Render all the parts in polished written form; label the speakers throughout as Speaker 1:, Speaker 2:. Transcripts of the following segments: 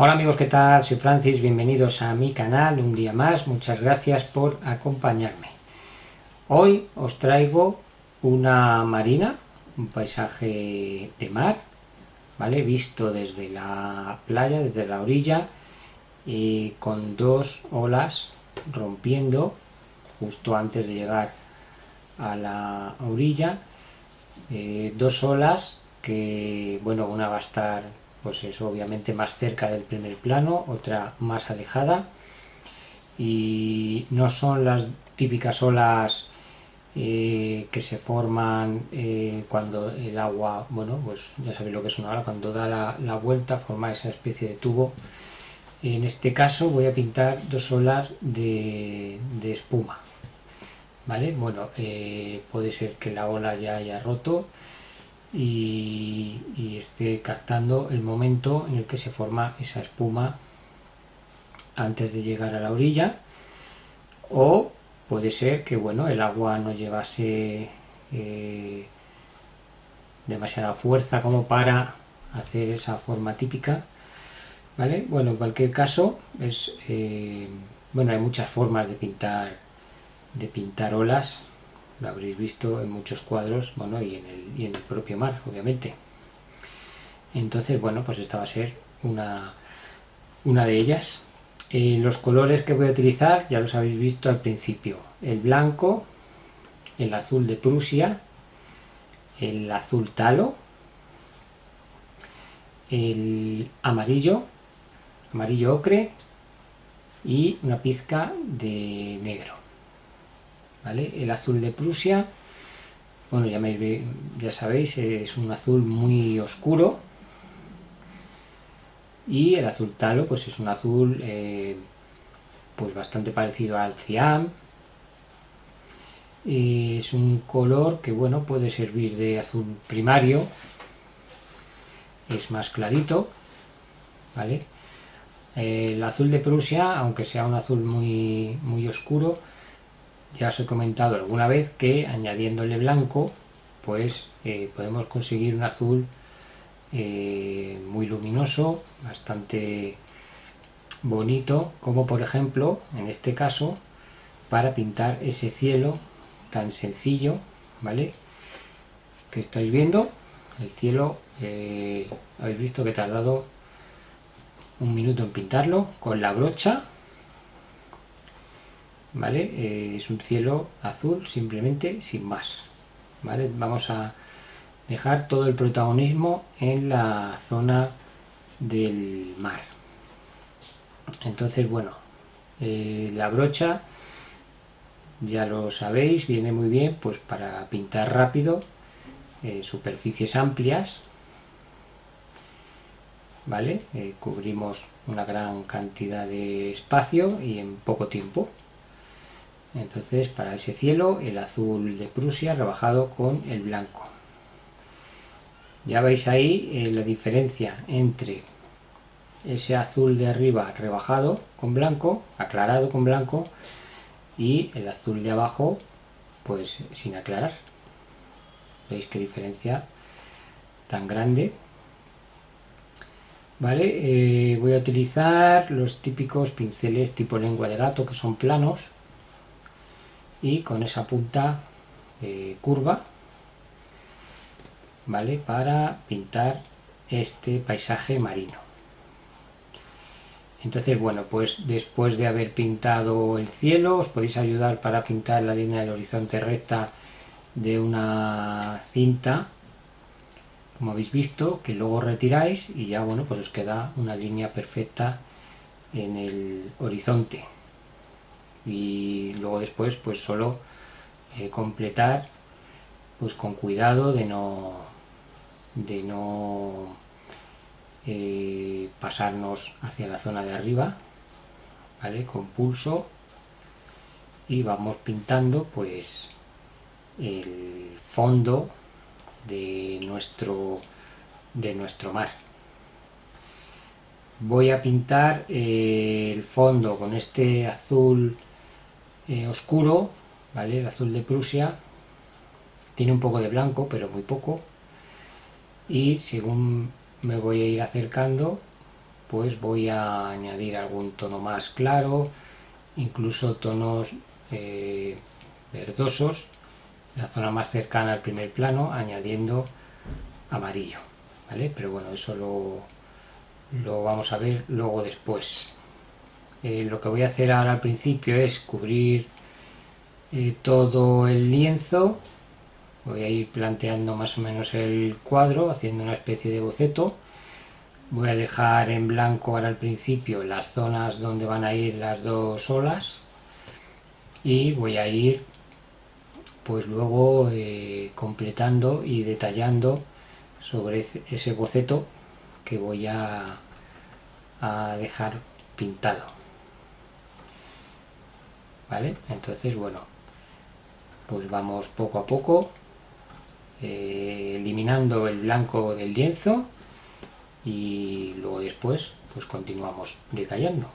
Speaker 1: Hola amigos, ¿qué tal? Soy Francis, bienvenidos a mi canal un día más, muchas gracias por acompañarme. Hoy os traigo una marina, un paisaje de mar, ¿vale? Visto desde la playa, desde la orilla, y con dos olas rompiendo justo antes de llegar a la orilla. Dos olas que, bueno, una va a estar, pues eso, obviamente más cerca del primer plano, otra más alejada, y no son las típicas olas que se forman cuando el agua, bueno, pues ya sabéis lo que es una ola, cuando da la vuelta forma esa especie de tubo. En este caso voy a pintar dos olas de espuma, ¿vale? Bueno, puede ser que la ola ya haya roto y esté captando el momento en el que se forma esa espuma antes de llegar a la orilla, o puede ser que, bueno, el agua no llevase demasiada fuerza como para hacer esa forma típica, ¿vale? Bueno, en cualquier caso es bueno, hay muchas formas de pintar olas, lo habréis visto en muchos cuadros, bueno, y en el propio mar, obviamente. Entonces, bueno, pues esta va a ser una de ellas. Los colores que voy a utilizar ya los habéis visto al principio: el blanco, el azul de Prusia, el azul talo, el amarillo, amarillo ocre y una pizca de negro, ¿vale? El azul de Prusia, bueno, ya sabéis, es un azul muy oscuro, y el azul talo pues es un azul pues bastante parecido al cian. Es un color que, bueno, puede servir de azul primario, es más clarito, ¿vale? El azul de Prusia, aunque sea un azul muy oscuro, ya os he comentado alguna vez que añadiéndole blanco pues podemos conseguir un azul muy luminoso, bastante bonito, como por ejemplo en este caso para pintar ese cielo tan sencillo, ¿vale? Que estáis viendo, el cielo, habéis visto que he tardado un minuto en pintarlo con la brocha, ¿vale? Es un cielo azul simplemente, sin más, ¿vale? Vamos a dejar todo el protagonismo en la zona del mar. Entonces, bueno, la brocha, ya lo sabéis, viene muy bien pues para pintar rápido superficies amplias, ¿vale? Cubrimos una gran cantidad de espacio y en poco tiempo. Entonces, para ese cielo, el azul de Prusia rebajado con el blanco. Ya veis ahí la diferencia entre ese azul de arriba rebajado con blanco, aclarado con blanco, y el azul de abajo pues sin aclarar. Veis qué diferencia tan grande, ¿vale? Voy a utilizar los típicos pinceles tipo lengua de gato, que son planos y con esa punta curva, ¿vale? Para pintar este paisaje marino. Entonces, bueno, pues después de haber pintado el cielo, os podéis ayudar para pintar la línea del horizonte recta de una cinta, como habéis visto, que luego retiráis y ya, bueno, pues os queda una línea perfecta en el horizonte. Y luego después, pues solo completar, pues con cuidado de no pasarnos hacia la zona de arriba, ¿vale? Con pulso, y vamos pintando pues el fondo de nuestro mar. Voy a pintar el fondo con este azul oscuro, ¿vale? El azul de Prusia tiene un poco de blanco, pero muy poco, y según me voy a ir acercando, pues voy a añadir algún tono más claro, incluso tonos verdosos en la zona más cercana al primer plano, añadiendo amarillo, ¿vale? Pero bueno, eso lo vamos a ver luego después. Lo que voy a hacer ahora al principio es cubrir todo el lienzo. Voy a ir planteando más o menos el cuadro, haciendo una especie de boceto. Voy a dejar en blanco ahora al principio las zonas donde van a ir las dos olas y voy a ir pues luego completando y detallando sobre ese boceto que voy a dejar pintado, ¿vale? Entonces, bueno, pues vamos poco a poco eliminando el blanco del lienzo y luego después pues continuamos detallando.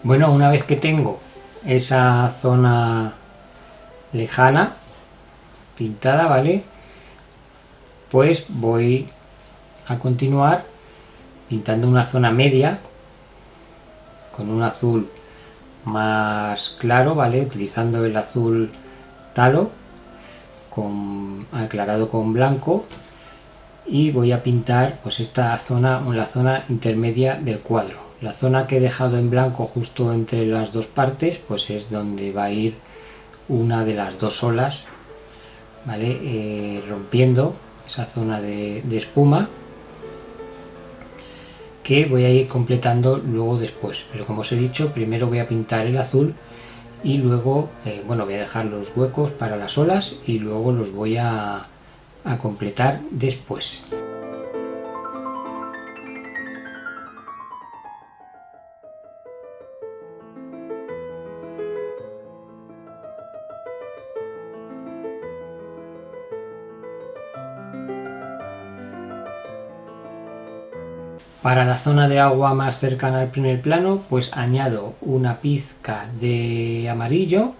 Speaker 1: Bueno, una vez que tengo esa zona lejana pintada, ¿vale? Pues voy a continuar pintando una zona media con un azul más claro, ¿vale? Utilizando el azul talo aclarado con blanco, y voy a pintar pues esta zona, la zona intermedia del cuadro. La zona que he dejado en blanco justo entre las dos partes pues es donde va a ir una de las dos olas, ¿vale? Rompiendo esa zona de espuma que voy a ir completando luego después. Pero como os he dicho, primero voy a pintar el azul y luego voy a dejar los huecos para las olas y luego los voy a completar después. Para la zona de agua más cercana al primer plano, pues añado una pizca de amarillo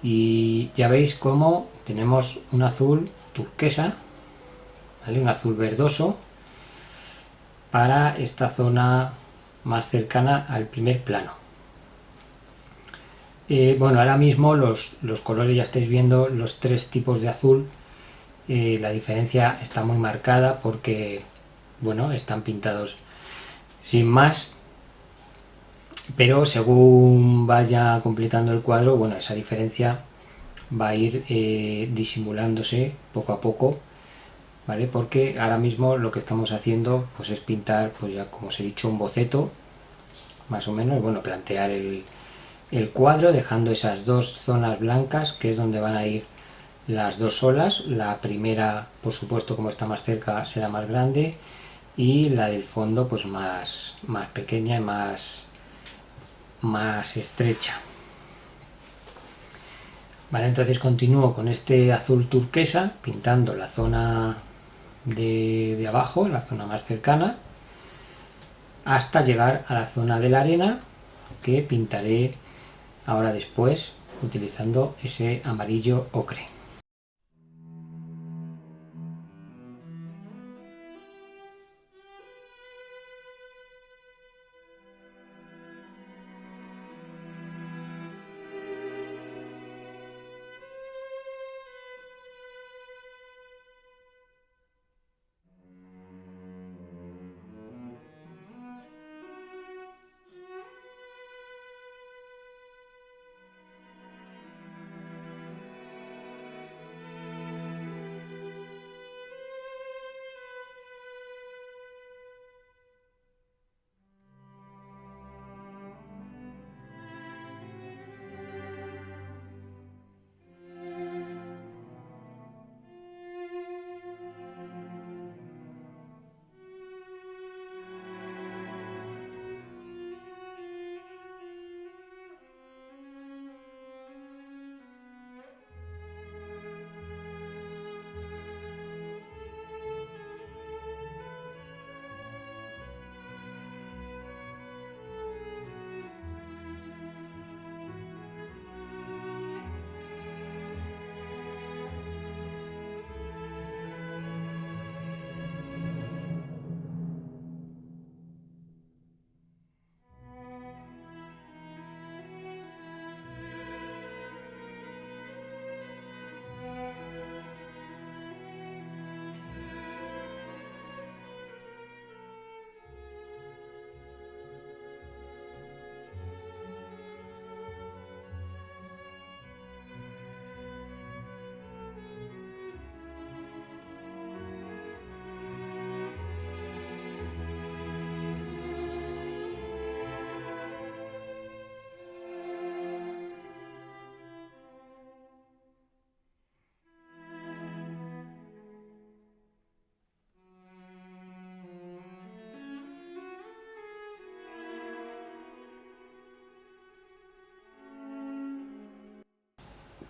Speaker 1: y ya veis cómo tenemos un azul turquesa, ¿vale? Un azul verdoso para esta zona más cercana al primer plano. Ahora mismo los colores, ya estáis viendo los tres tipos de azul. La diferencia está muy marcada porque están pintados sin más, pero según vaya completando el cuadro, esa diferencia va a ir disimulándose poco a poco, ¿vale? Porque ahora mismo lo que estamos haciendo pues es pintar, pues ya como os he dicho, un boceto más o menos, plantear el cuadro dejando esas dos zonas blancas, que es donde van a ir las dos olas. La primera, por supuesto, como está más cerca, será más grande, y la del fondo pues más pequeña y más estrecha. Vale, entonces continúo con este azul turquesa pintando la zona de abajo, la zona más cercana, hasta llegar a la zona de la arena, que pintaré ahora después utilizando ese amarillo ocre.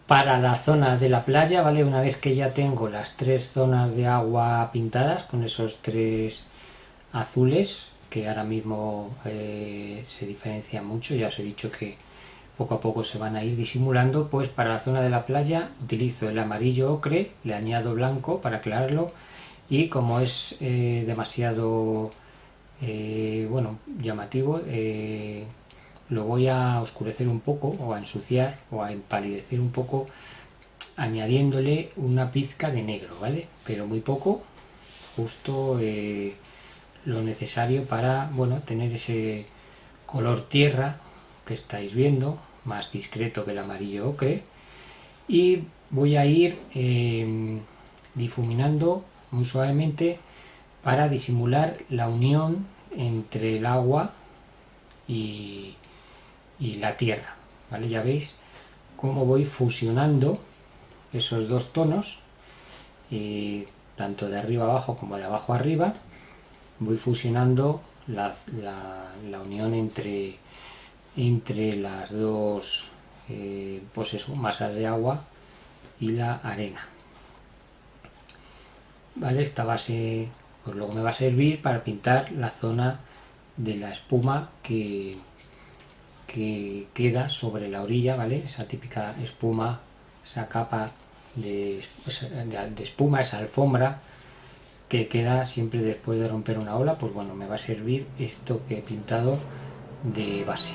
Speaker 1: Para la zona de la playa, ¿vale? Una vez que ya tengo las tres zonas de agua pintadas con esos tres azules, que ahora mismo se diferencian mucho, ya os he dicho que poco a poco se van a ir disimulando, pues para la zona de la playa utilizo el amarillo ocre, le añado blanco para aclararlo, y como es demasiado llamativo, lo voy a oscurecer un poco, o a ensuciar, o a empalidecer un poco, añadiéndole una pizca de negro, ¿vale? Pero muy poco, justo lo necesario para, tener ese color tierra que estáis viendo, más discreto que el amarillo ocre. Y voy a ir difuminando muy suavemente para disimular la unión entre el agua y la tierra, ¿vale? Ya veis cómo voy fusionando esos dos tonos, tanto de arriba abajo como de abajo arriba. Voy fusionando la unión entre las dos pues eso, masas de agua y la arena. Vale, esta base pues luego me va a servir para pintar la zona de la espuma que queda sobre la orilla, ¿vale? Esa típica espuma, esa capa de espuma, esa alfombra que queda siempre después de romper una ola. Pues bueno, me va a servir esto que he pintado de base.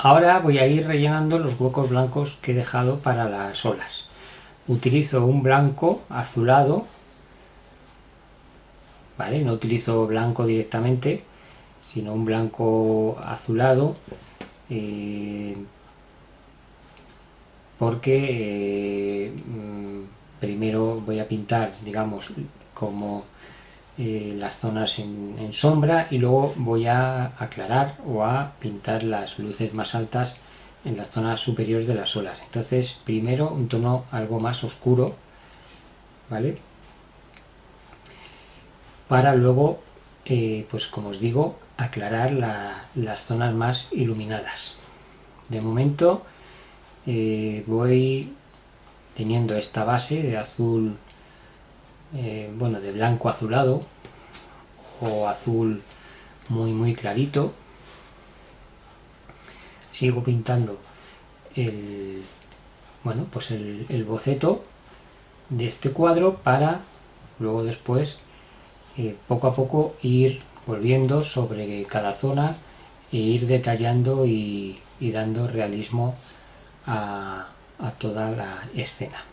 Speaker 1: Ahora voy a ir rellenando los huecos blancos que he dejado para las olas. Utilizo un blanco azulado, ¿vale? No utilizo blanco directamente, sino un blanco azulado, porque primero voy a pintar, digamos, como las zonas en sombra, y luego voy a aclarar o a pintar las luces más altas en las zonas superiores de las olas. Entonces primero un tono algo más oscuro, ¿vale? Para luego pues como os digo, aclarar las zonas más iluminadas. De momento voy teniendo esta base de azul, bueno, de blanco azulado o azul muy clarito. Sigo pintando bueno, pues el boceto de este cuadro, para luego después poco a poco ir volviendo sobre cada zona e ir detallando y dando realismo a toda la escena.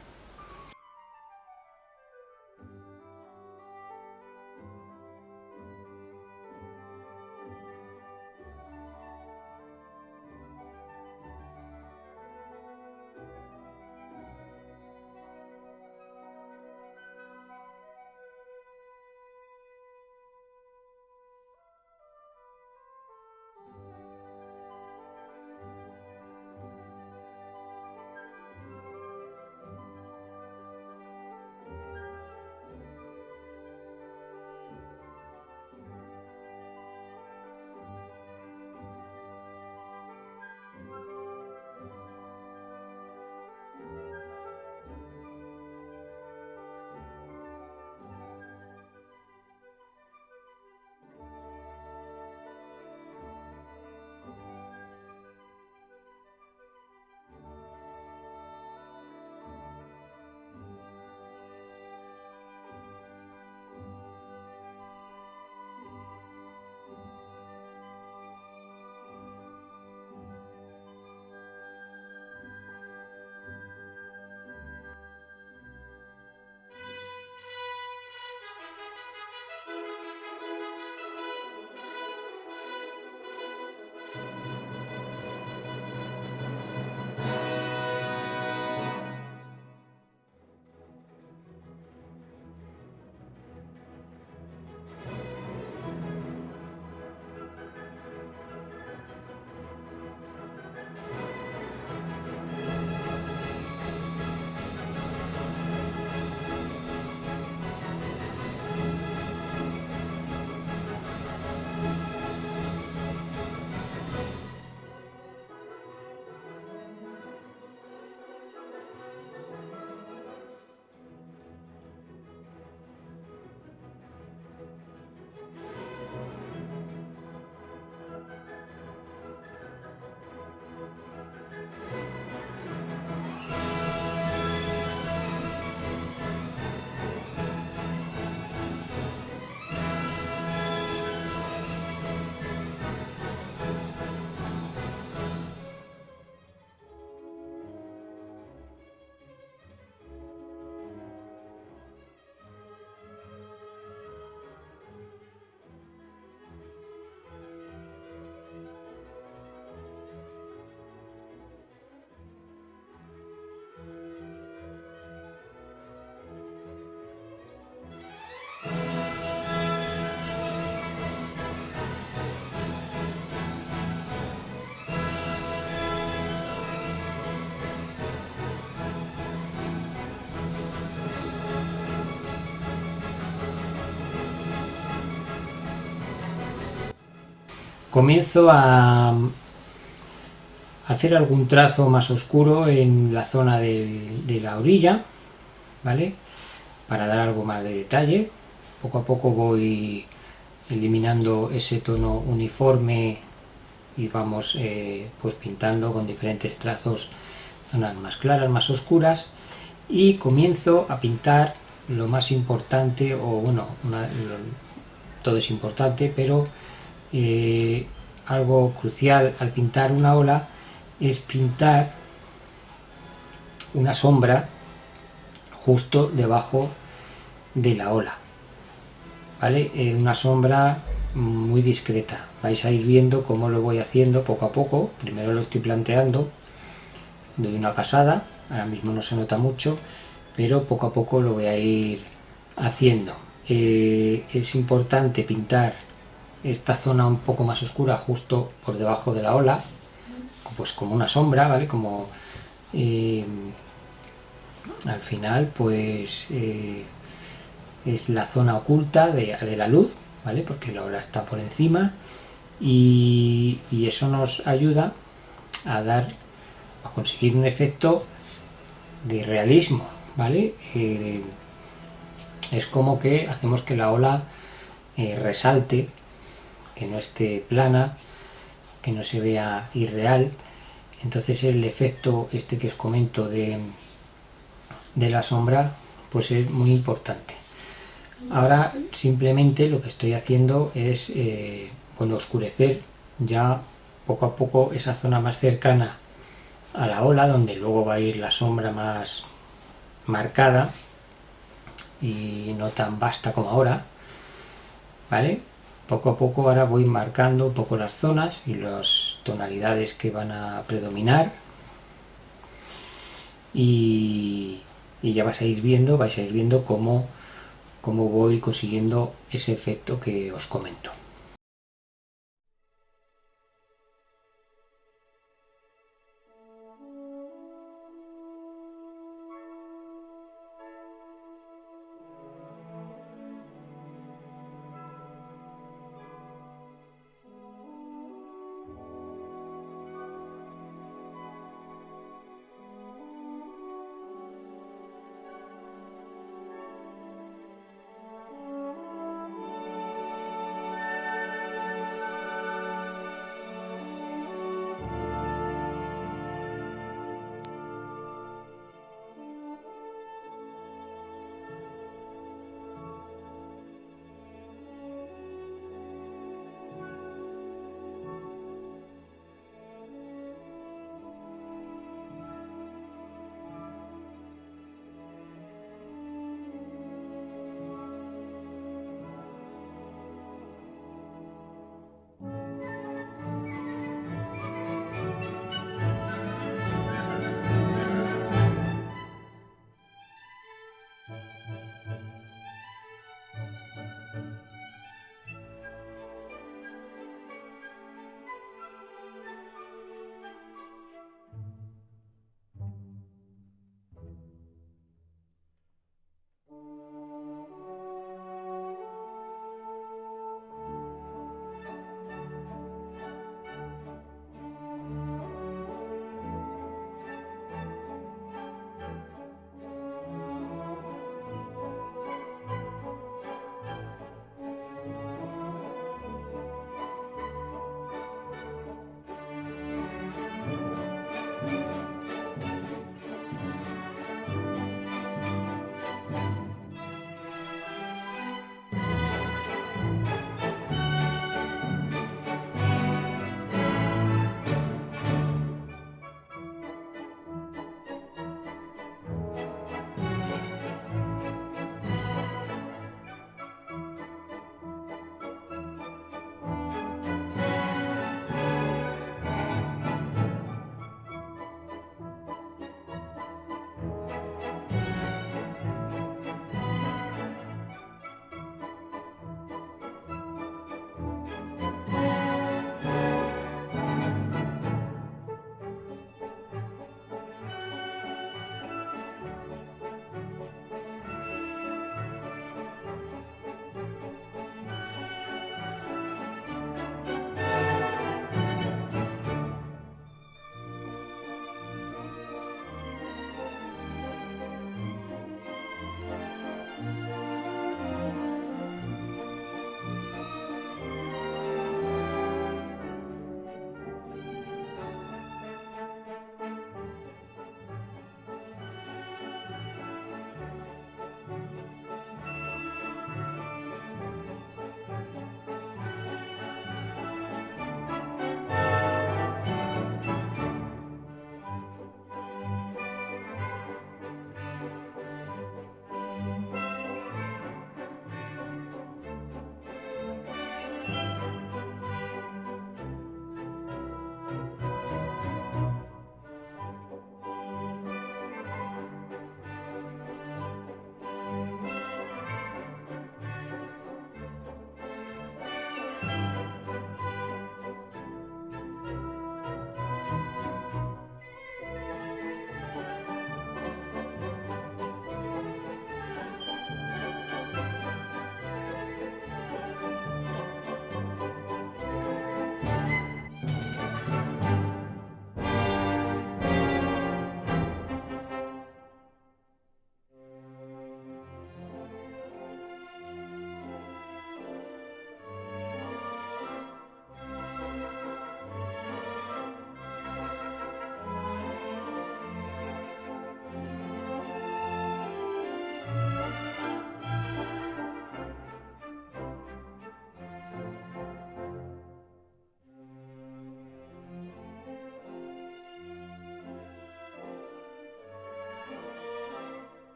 Speaker 1: Comienzo a hacer algún trazo más oscuro en la zona de la orilla, ¿vale? Para dar algo más de detalle. Poco a poco voy eliminando ese tono uniforme y vamos pues pintando con diferentes trazos zonas más claras, más oscuras, y comienzo a pintar lo más importante, o bueno, todo es importante, pero algo crucial al pintar una ola es pintar una sombra justo debajo de la ola, ¿vale? Una sombra muy discreta. Vais a ir viendo cómo lo voy haciendo poco a poco. Primero lo estoy planteando, doy una pasada, ahora mismo no se nota mucho, pero poco a poco lo voy a ir haciendo. Es importante pintar esta zona un poco más oscura justo por debajo de la ola, pues como una sombra, ¿vale? Como al final pues es la zona oculta de la luz, ¿vale? Porque la ola está por encima, y eso nos ayuda a conseguir un efecto de realismo, ¿vale? Es como que hacemos que la ola resalte, que no esté plana, que no se vea irreal. Entonces el efecto este que os comento de la sombra pues es muy importante. Ahora simplemente lo que estoy haciendo es bueno, oscurecer ya poco a poco esa zona más cercana a la ola, donde luego va a ir la sombra más marcada y no tan vasta como ahora, ¿vale? Poco a poco ahora voy marcando un poco las zonas y las tonalidades que van a predominar, y ya vais a ir viendo cómo voy consiguiendo ese efecto que os comento.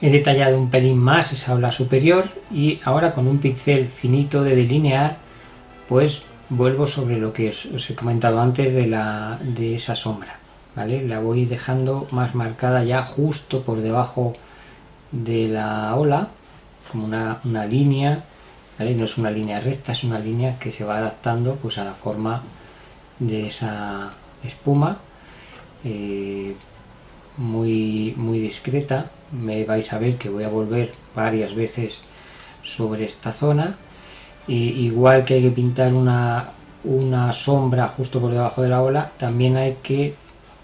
Speaker 1: He detallado un pelín más esa ola superior y ahora con un pincel finito de delinear pues vuelvo sobre lo que os he comentado antes de esa sombra, ¿vale? La voy dejando más marcada ya justo por debajo de la ola, como una línea, ¿vale? No es una línea recta, es una línea que se va adaptando pues a la forma de esa espuma, muy discreta. Me vais a ver que voy a volver varias veces sobre esta zona. Igual que hay que pintar una sombra justo por debajo de la ola, también hay que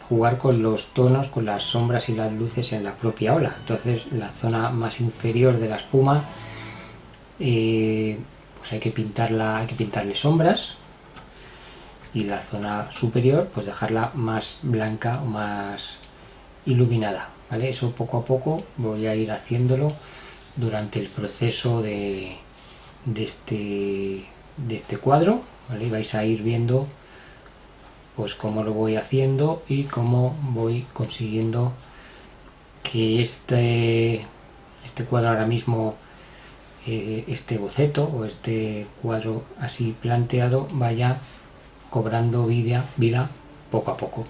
Speaker 1: jugar con los tonos, con las sombras y las luces en la propia ola. Entonces la zona más inferior de la espuma pues hay que pintarle sombras, y la zona superior pues dejarla más blanca o más iluminada, ¿vale? Eso poco a poco voy a ir haciéndolo durante el proceso de este cuadro, ¿vale? Vais a ir viendo pues cómo lo voy haciendo y cómo voy consiguiendo que este cuadro ahora mismo, este boceto o este cuadro así planteado, vaya cobrando vida poco a poco.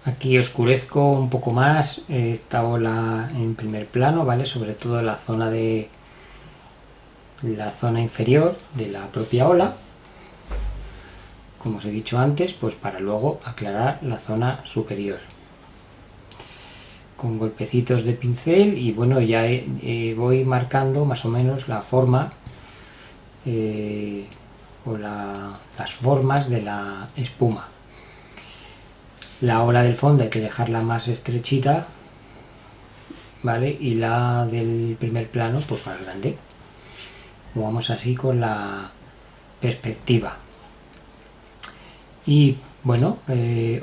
Speaker 2: Aquí oscurezco un poco más esta ola en primer plano, ¿vale? Sobre todo la zona inferior de la propia ola, como os he dicho antes, pues para luego aclarar la zona superior con golpecitos de pincel. Y bueno, ya voy marcando más o menos la forma o las formas de la espuma. La ola del fondo hay que dejarla más estrechita, ¿vale? Y la del primer plano pues más grande. Vamos así con la perspectiva. Y bueno,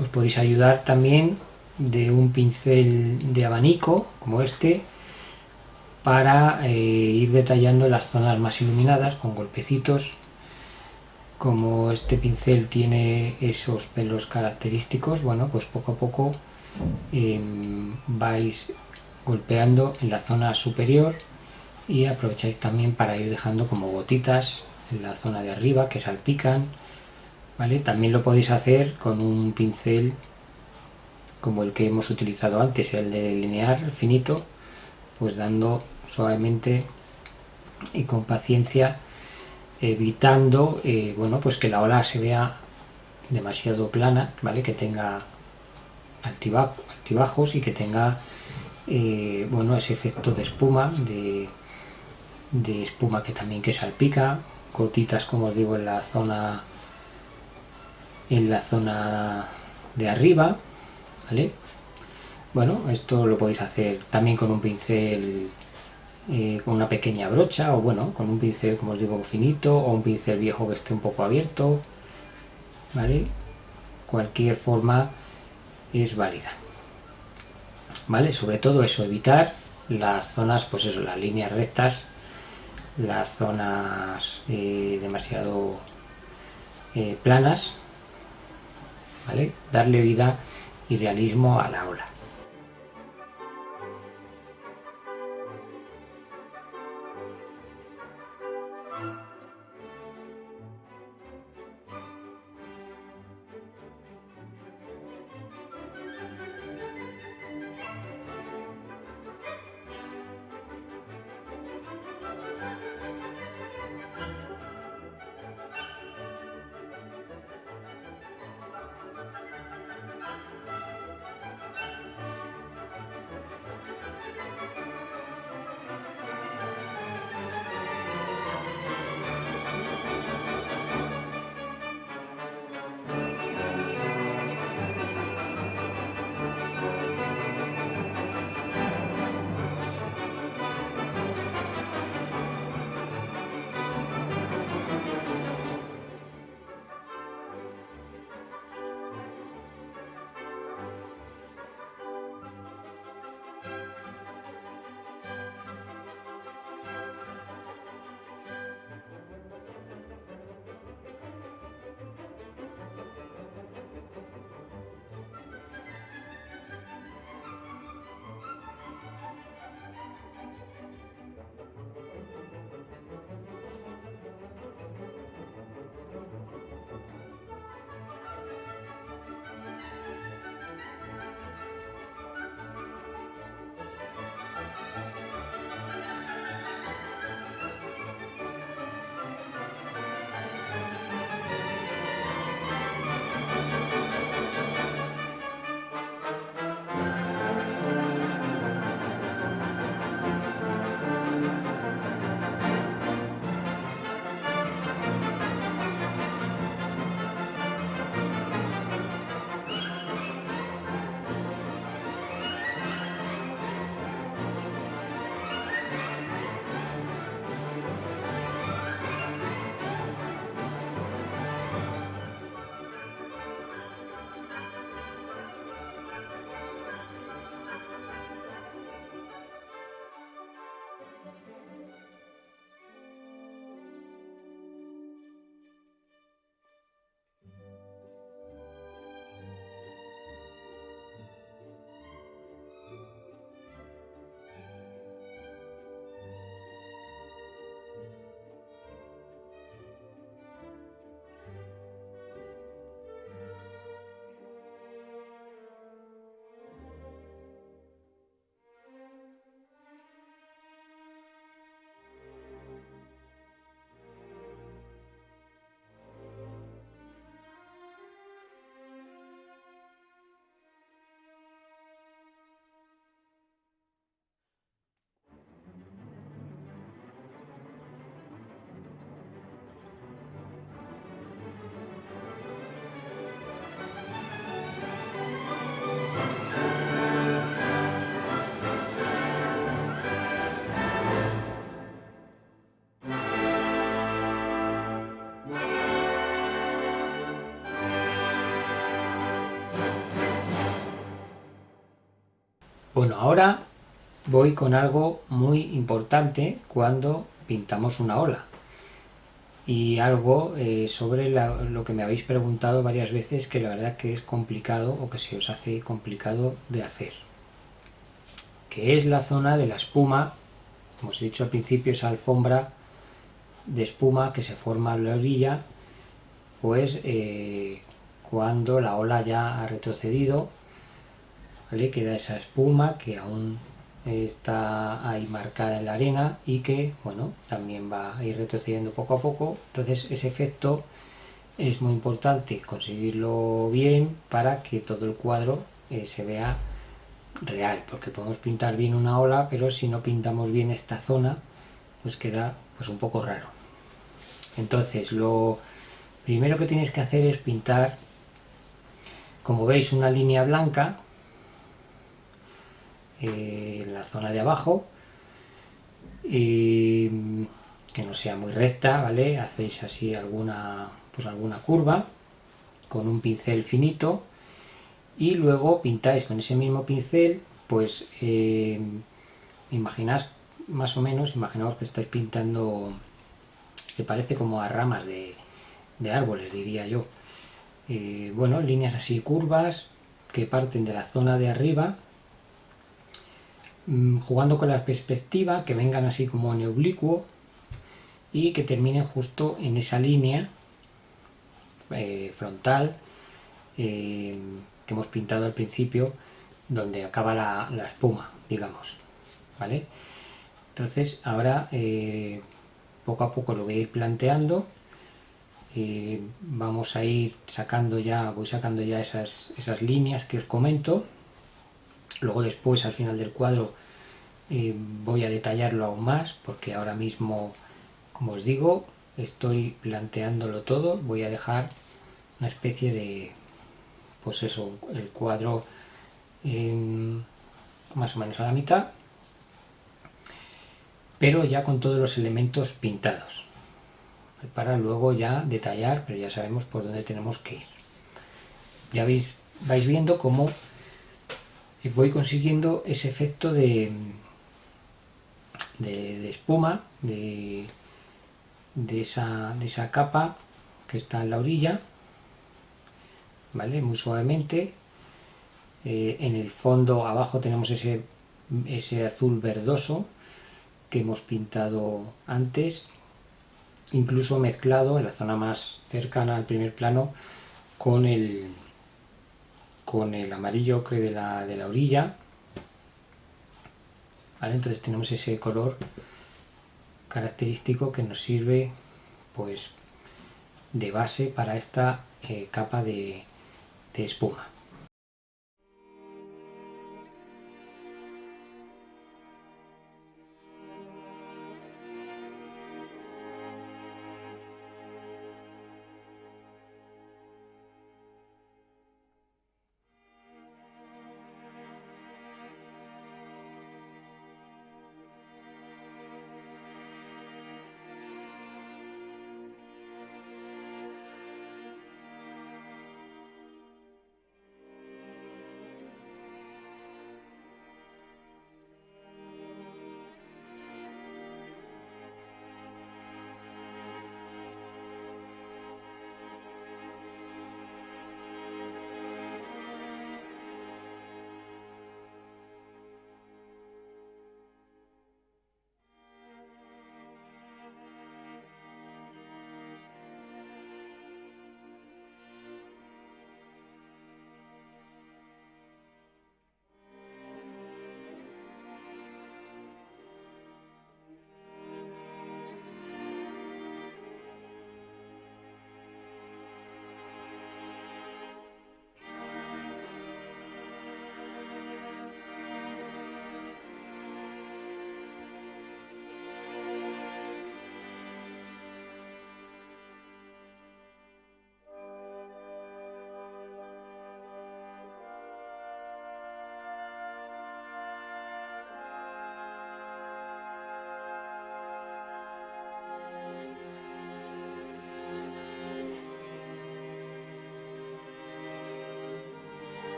Speaker 2: os podéis ayudar también de un pincel de abanico como este para ir detallando las zonas más iluminadas con golpecitos. Como este pincel tiene esos pelos característicos, bueno, pues poco a poco vais golpeando en la zona superior y aprovecháis también para ir dejando como gotitas en la zona de arriba que salpican, ¿vale? También lo podéis hacer con un pincel como el que hemos utilizado antes, el de delinear finito, pues dando suavemente y con paciencia, evitando bueno, pues que la ola se vea demasiado plana, ¿vale? Que tenga altibajos y que tenga bueno, ese efecto de espuma, de espuma que también que salpica, gotitas como os digo en la zona de arriba, ¿vale? Bueno, esto lo podéis hacer también con un pincel con una pequeña brocha, o bueno, con un pincel como os digo finito, o un pincel viejo que esté un poco abierto, ¿vale? Cualquier forma es válida, ¿vale? Sobre todo eso, evitar las zonas, pues eso, las líneas rectas, las zonas demasiado planas, ¿vale? Darle vida y realismo a la ola.
Speaker 1: Bueno, ahora voy con algo muy importante cuando pintamos una ola. Y algo sobre lo que me habéis preguntado varias veces, que la verdad que es complicado o que se os hace complicado de hacer, que es la zona de la espuma. Como os he dicho al principio, esa alfombra de espuma que se forma en la orilla, pues cuando la ola ya ha retrocedido, ¿vale? Queda esa espuma que aún está ahí marcada en la arena y que, bueno, también va a ir retrocediendo poco a poco. Entonces ese efecto es muy importante conseguirlo bien para que todo el cuadro se vea real, porque podemos pintar bien una ola, pero si no pintamos bien esta zona, pues queda pues un poco raro. Entonces lo primero que tienes que hacer es pintar, como veis, una línea blanca en la zona de abajo, y que no sea muy recta, ¿vale? Hacéis así alguna curva con un pincel finito y luego pintáis con ese mismo pincel, pues imaginad más o menos, imaginaos que estáis pintando, se parece como a ramas de árboles, diría yo. Bueno, líneas así curvas que parten de la zona de arriba, jugando con la perspectiva, que vengan así como en oblicuo y que terminen justo en esa línea frontal que hemos pintado al principio, donde acaba la espuma, digamos, ¿vale? Entonces ahora poco a poco lo voy a ir planteando. Vamos a ir voy sacando ya esas líneas que os comento. Luego después al final del cuadro voy a detallarlo aún más, porque ahora mismo, como os digo, estoy planteándolo todo. Voy a dejar una especie de, pues eso, el cuadro más o menos a la mitad, pero ya con todos los elementos pintados, para luego ya detallar, pero ya sabemos por dónde tenemos que ir. Ya vais viendo cómo voy consiguiendo ese efecto de espuma, de esa capa que está en la orilla, ¿vale? Muy suavemente. En el fondo abajo tenemos ese azul verdoso que hemos pintado antes, incluso mezclado en la zona más cercana al primer plano con el amarillo ocre de la orilla, ¿vale? Entonces tenemos ese color característico que nos sirve pues de base para esta capa de espuma.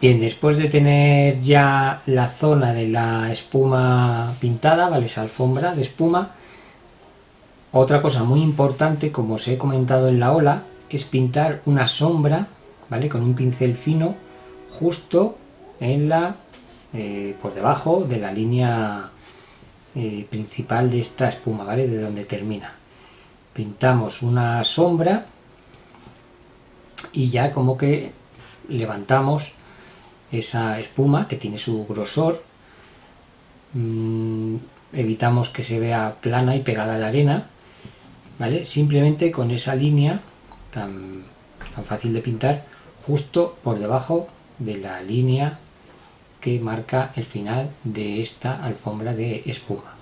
Speaker 1: Bien, después de tener ya la zona de la espuma pintada, ¿vale? Esa alfombra de espuma, otra cosa muy importante, como os he comentado en la ola, es pintar una sombra, ¿vale? Con un pincel fino justo en la por debajo de la línea principal de esta espuma, ¿vale? De donde termina. Pintamos una sombra y ya como que levantamos esa espuma que tiene su grosor, evitamos que se vea plana y pegada a la arena, ¿vale? Simplemente con esa línea tan fácil de pintar justo por debajo de la línea que marca el final de esta alfombra de espuma.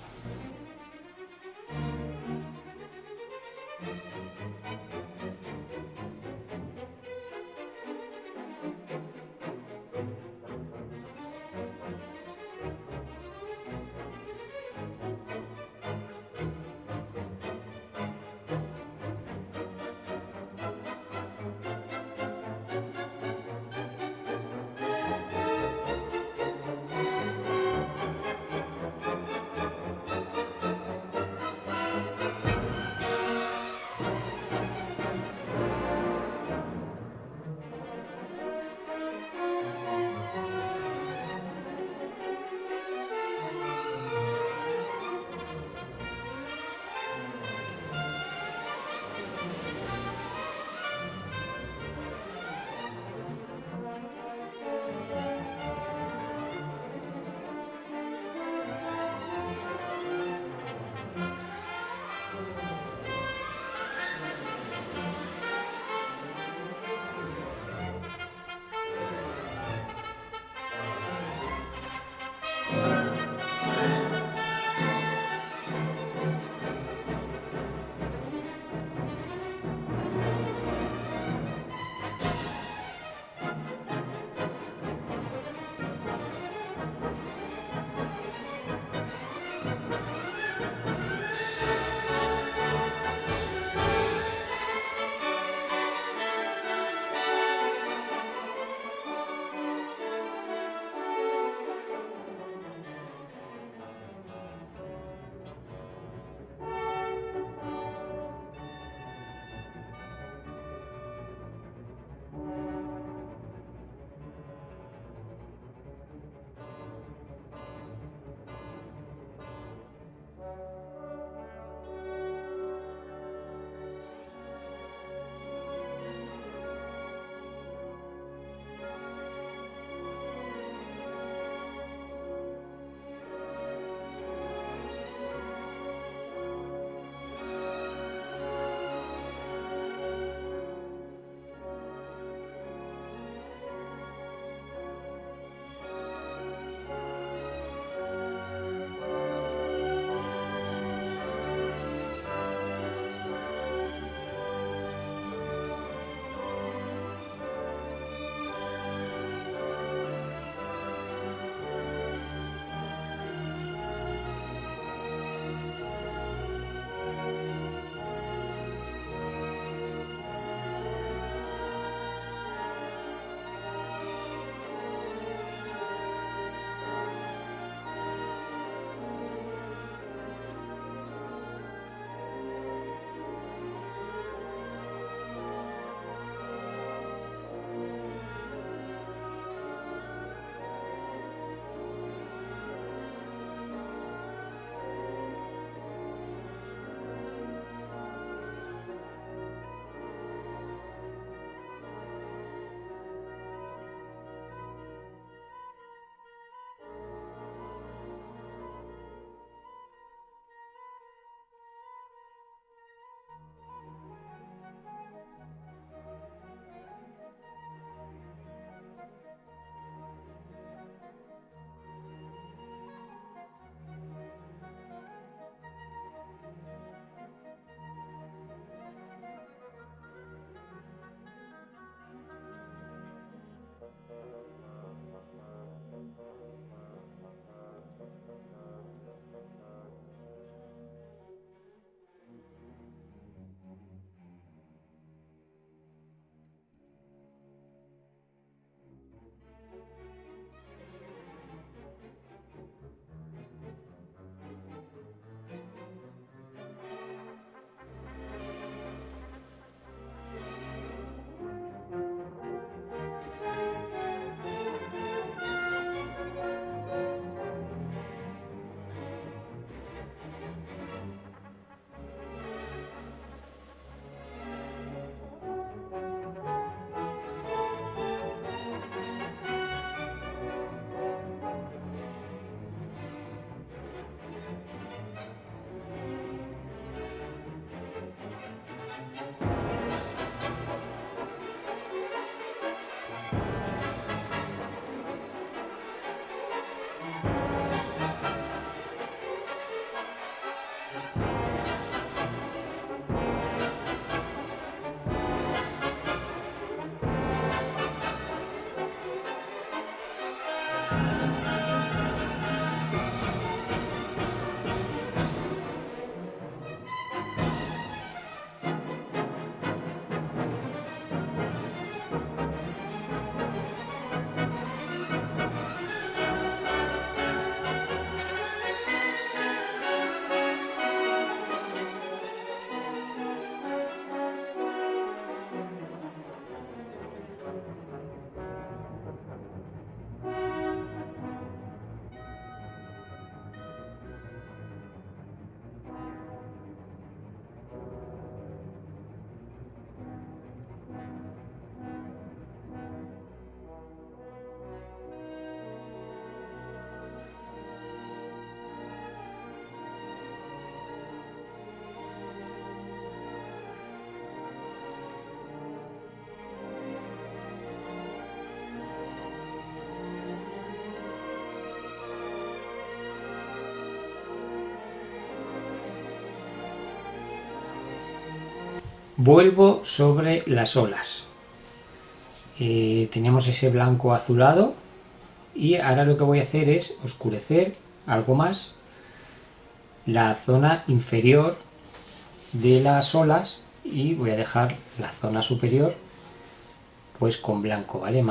Speaker 1: Vuelvo sobre las olas. Tenemos ese blanco azulado y ahora lo que voy a hacer es oscurecer algo más la zona inferior de las olas y voy a dejar la zona superior pues con blanco, ¿vale?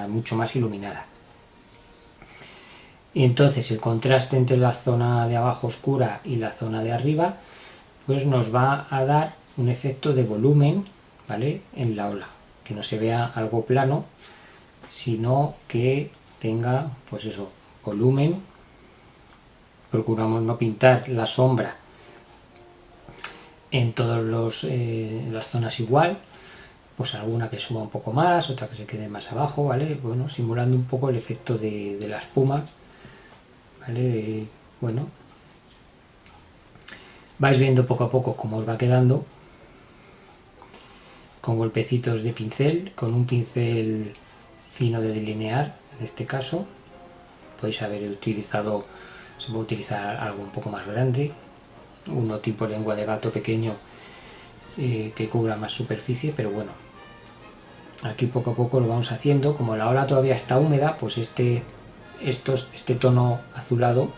Speaker 1: Mucho más iluminada. Y entonces el contraste entre la zona de abajo oscura y la zona de arriba pues nos va a dar un efecto de volumen, ¿vale? En la ola, que no se vea algo plano, sino que tenga pues eso, volumen. Procuramos no pintar la sombra en todas las zonas igual, pues alguna que suba un poco más, otra que se quede más abajo, ¿vale? Bueno, simulando un poco el efecto de la espuma, ¿vale? Bueno, vais viendo poco a poco cómo os va quedando, con golpecitos de pincel, con un pincel fino de delinear, en este caso, podéis haber utilizado, se puede utilizar algo un poco más grande, uno tipo lengua de gato pequeño que cubra más superficie, pero bueno, aquí poco a poco lo vamos haciendo. Como la ola todavía está húmeda, pues este tono azulado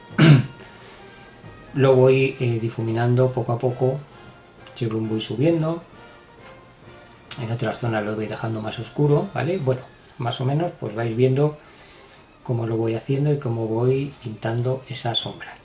Speaker 1: lo voy difuminando poco a poco según voy subiendo. En otras zonas lo voy dejando más oscuro, ¿vale? Bueno, más o menos pues vais viendo cómo lo voy haciendo y cómo voy pintando esa sombra.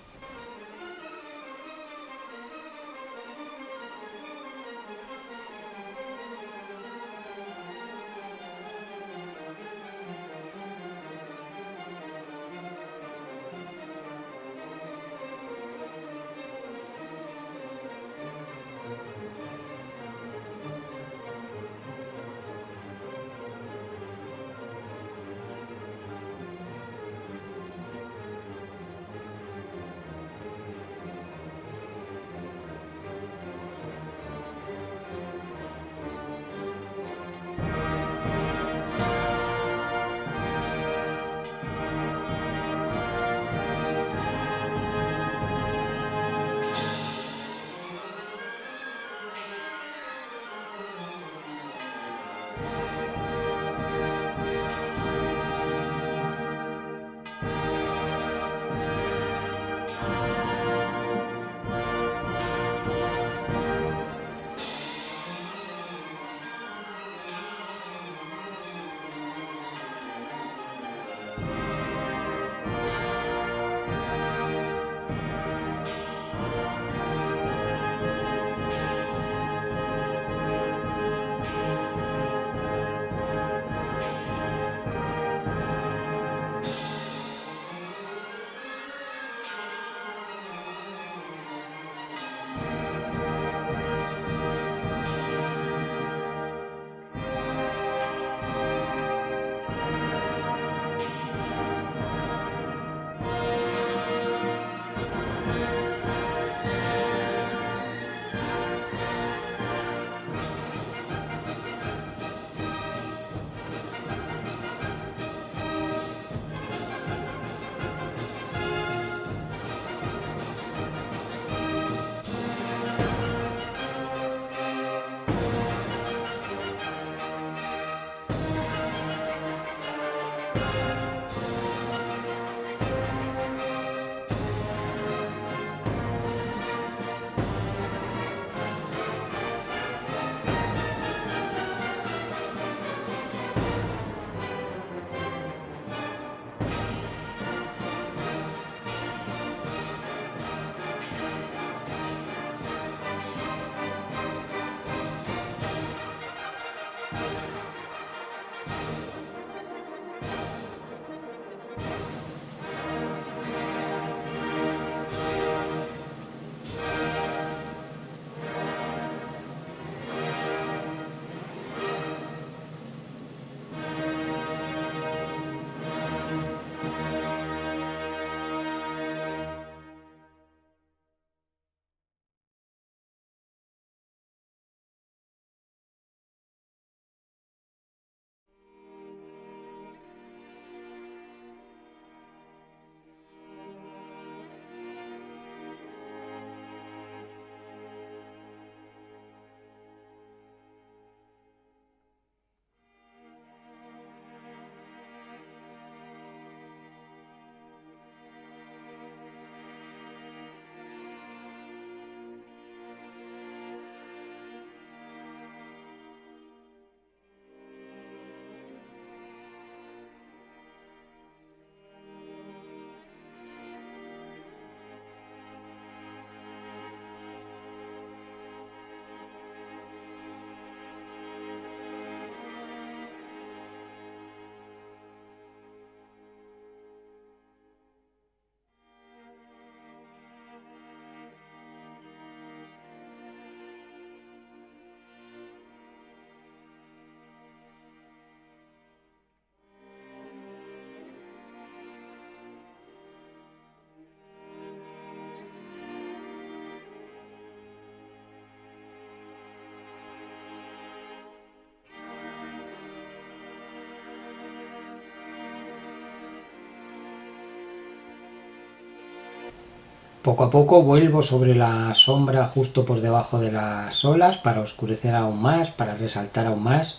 Speaker 1: Poco a poco vuelvo sobre la sombra justo por debajo de las olas para oscurecer aún más, para resaltar aún más.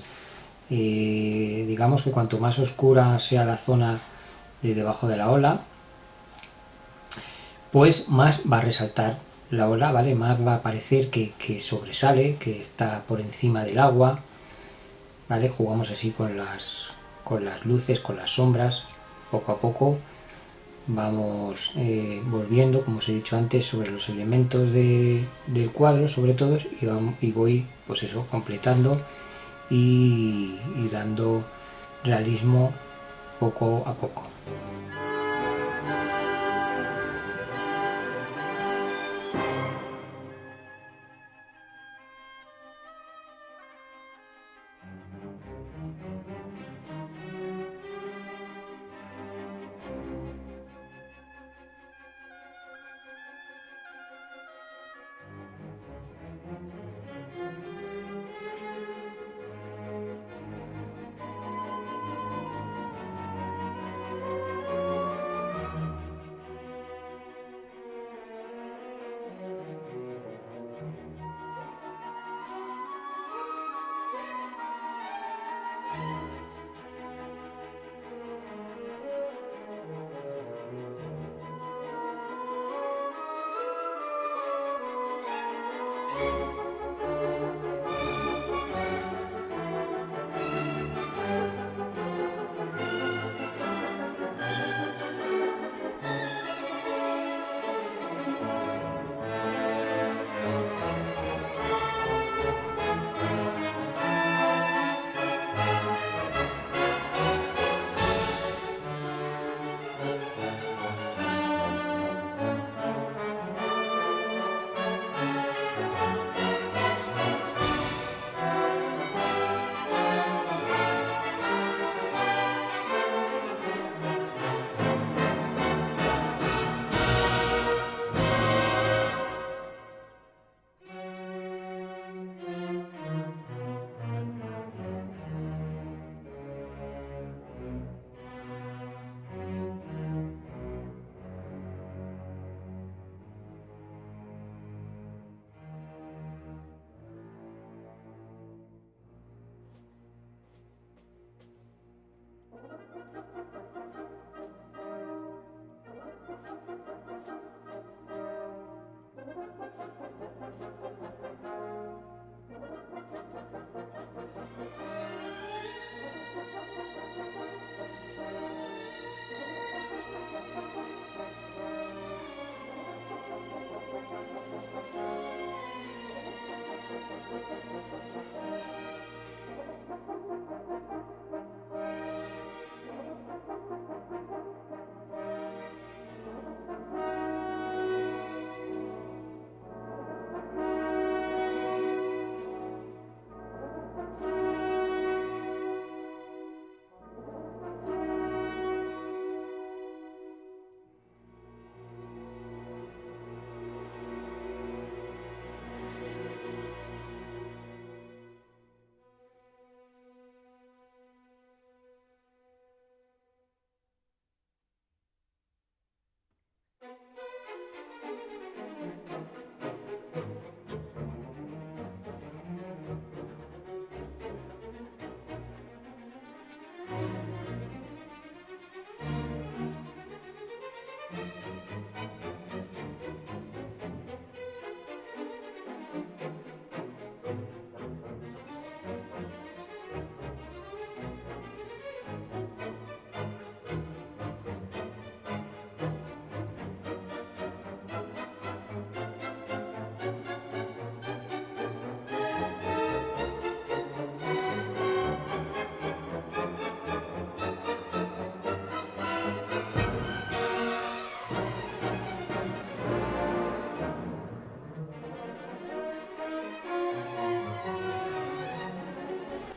Speaker 1: Digamos que cuanto más oscura sea la zona de debajo de la ola, pues más va a resaltar la ola, ¿vale? Más va a parecer que sobresale, que está por encima del agua, ¿vale? Jugamos así con las luces, con las sombras, poco a poco vamos volviendo, como os he dicho antes, sobre los elementos del cuadro, sobre todo, y voy, pues eso, completando y dando realismo poco a poco.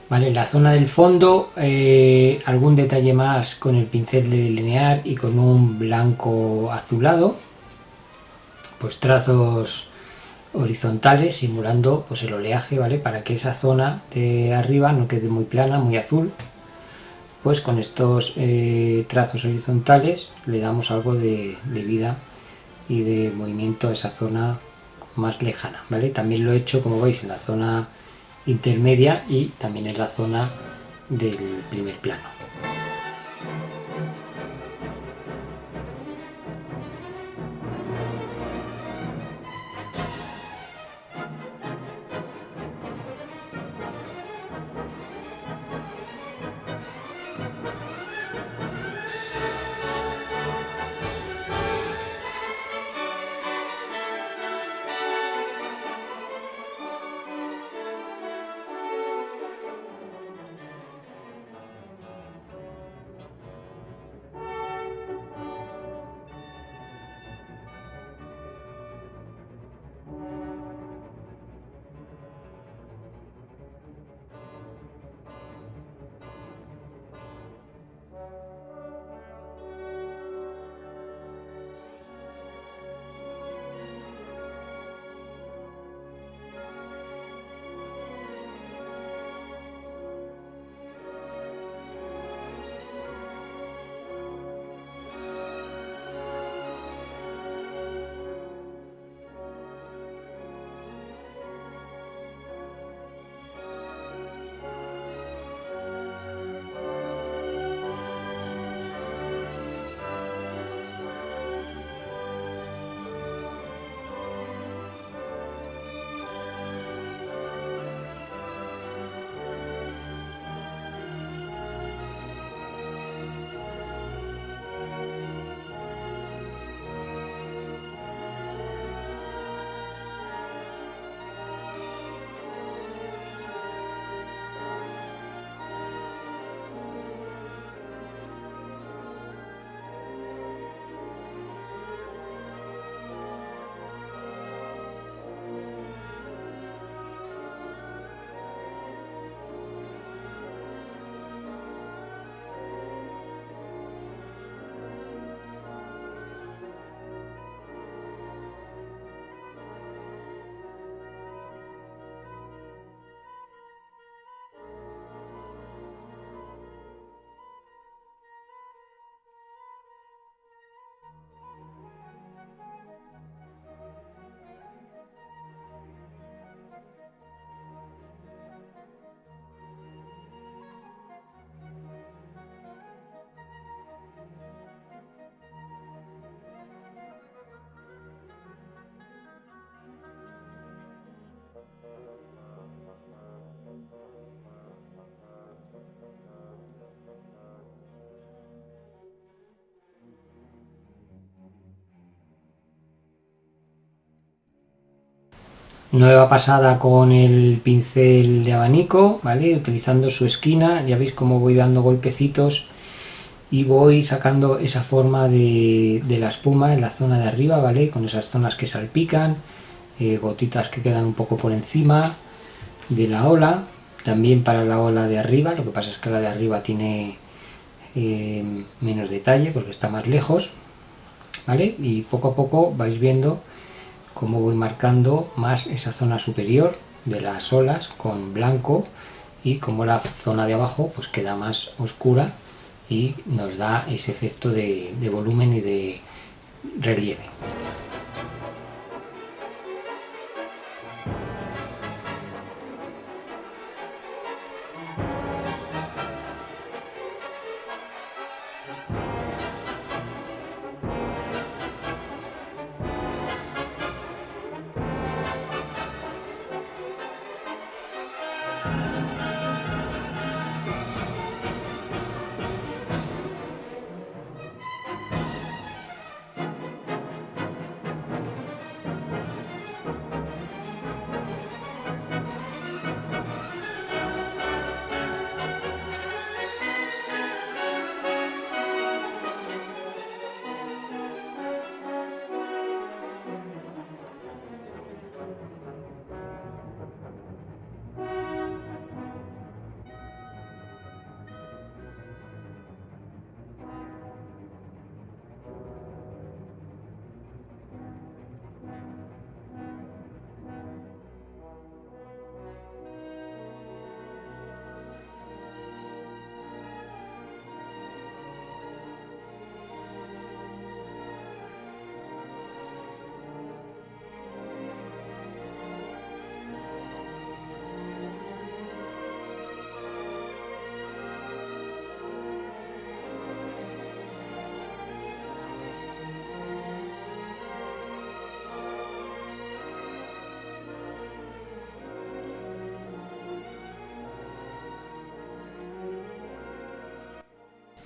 Speaker 1: Vale, en la zona del fondo algún detalle más con el pincel de delinear y con un blanco azulado, pues trazos horizontales simulando pues el oleaje, ¿vale? Para que esa zona de arriba no quede muy plana, muy azul, pues con estos trazos horizontales le damos algo de vida y de movimiento a esa zona más lejana, ¿vale? También lo he hecho, como veis, en la zona intermedia y también en la zona del primer plano. Nueva pasada con el pincel de abanico, ¿vale? Utilizando su esquina, ya veis cómo voy dando golpecitos y voy sacando esa forma de la espuma en la zona de arriba, ¿vale? Con esas zonas que salpican, gotitas que quedan un poco por encima de la ola, también para la ola de arriba, lo que pasa es que la de arriba tiene menos detalle porque está más lejos, ¿vale? Y poco a poco vais viendo cómo voy marcando más esa zona superior de las olas con blanco y cómo la zona de abajo pues queda más oscura y nos da ese efecto de volumen y de relieve.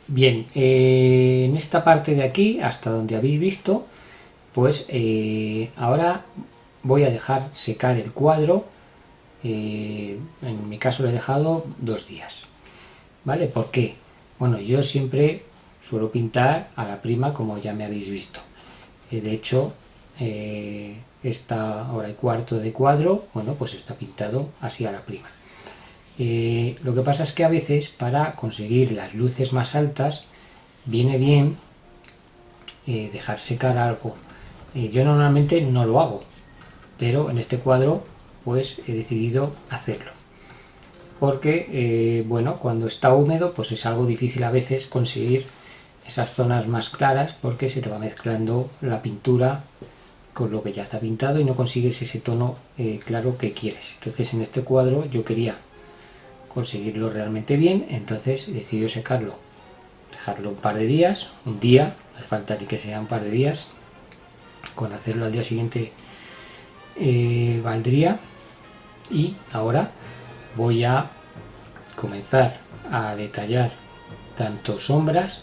Speaker 1: Bien, en esta parte de aquí, hasta donde habéis visto, pues ahora voy a dejar secar el cuadro. En mi caso lo he dejado 2 días. ¿Vale? ¿Por qué? Bueno, yo siempre suelo pintar a la prima, como ya me habéis visto. De hecho, esta hora y cuarto de cuadro, bueno, pues está pintado así a la prima. Lo que pasa es que a veces, para conseguir las luces más altas, viene bien dejar secar algo. Yo normalmente no lo hago, pero en este cuadro pues he decidido hacerlo. Porque, bueno, cuando está húmedo pues es algo difícil a veces conseguir esas zonas más claras porque se te va mezclando la pintura con lo que ya está pintado y no consigues ese tono claro que quieres. Entonces en este cuadro yo quería conseguirlo realmente bien, entonces he decidido secarlo, dejarlo un par de días, un día, no hace falta ni que sea un par de días, con hacerlo al día siguiente valdría. Y ahora voy a comenzar a detallar tanto sombras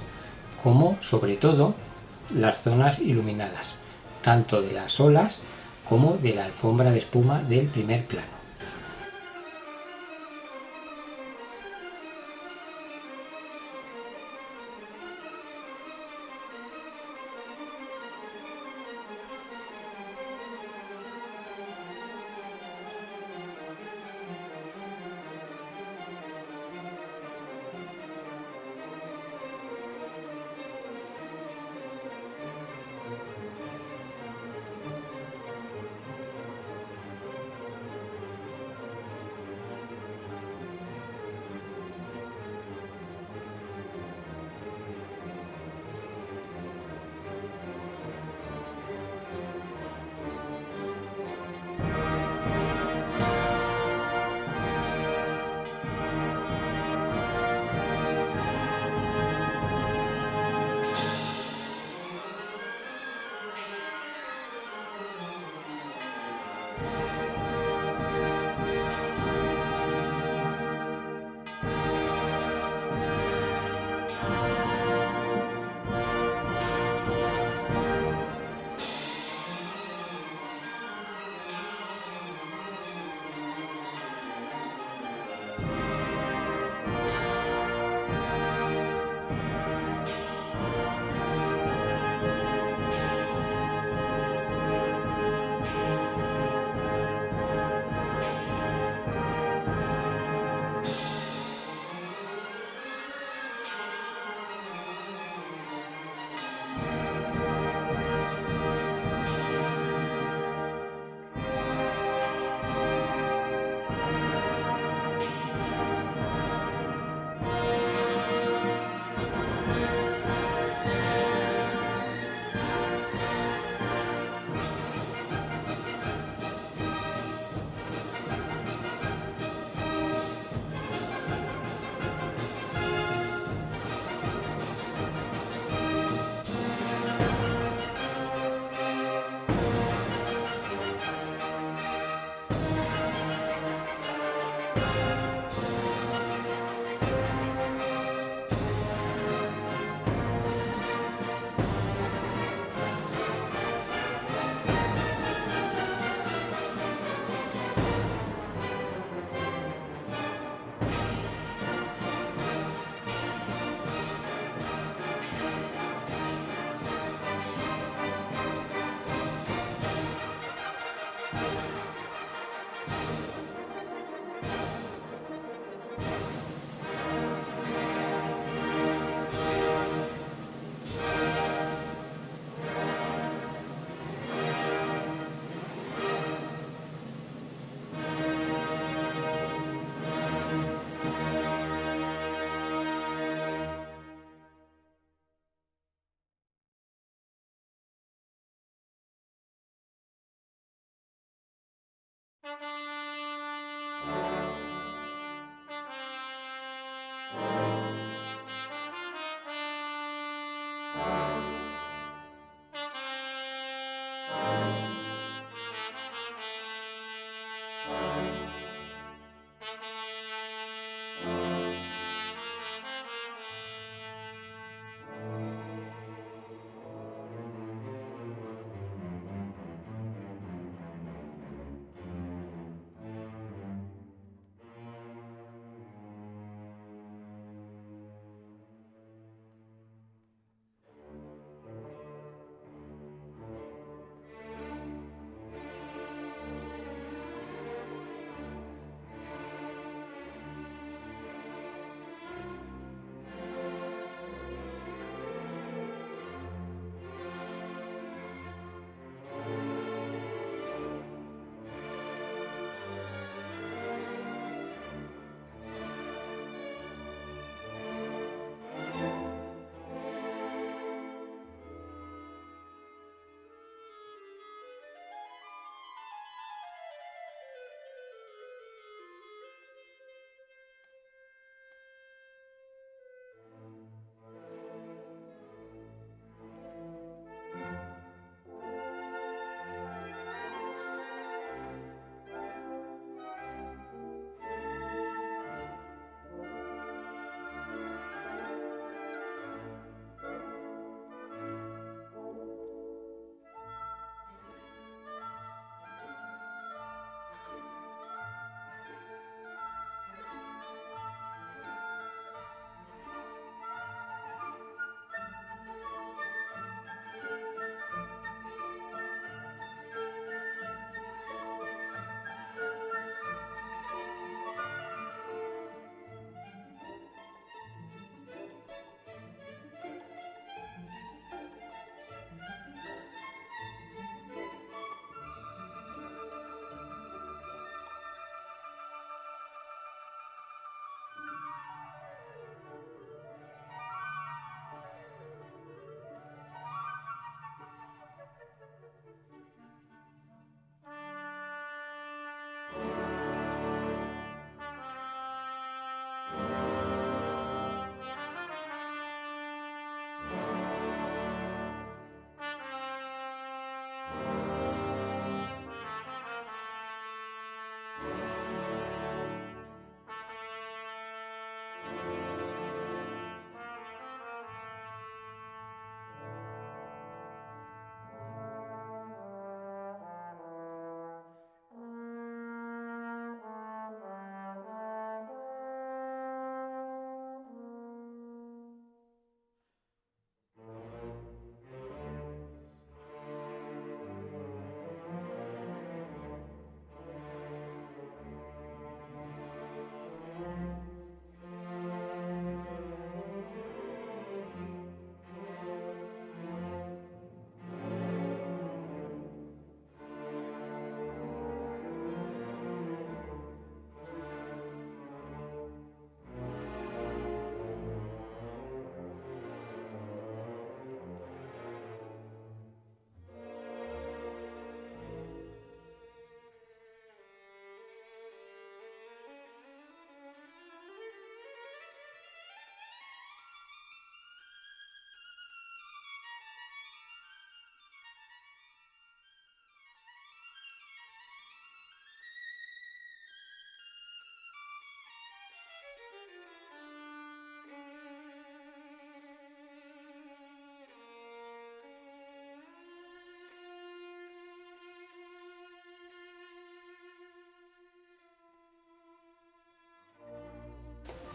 Speaker 1: como sobre todo las zonas iluminadas, tanto de las olas como de la alfombra de espuma del primer plano.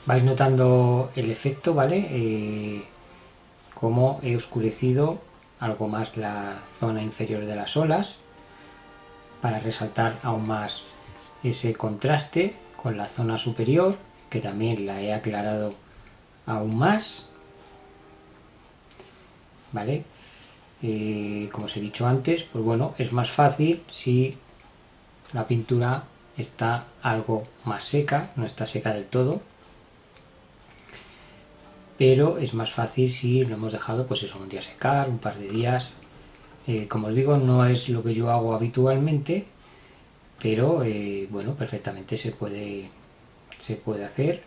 Speaker 1: Vais notando el efecto, ¿vale? Como he oscurecido algo más la zona inferior de las olas para resaltar aún más ese contraste con la zona superior, que también la he aclarado aún más, ¿vale? Como os he dicho antes, pues bueno, es más fácil si la pintura está algo más seca, no está seca del todo, pero es más fácil si lo hemos dejado pues eso, un día secar, un par de días. Como os digo, no es lo que yo hago habitualmente, pero bueno, perfectamente se puede hacer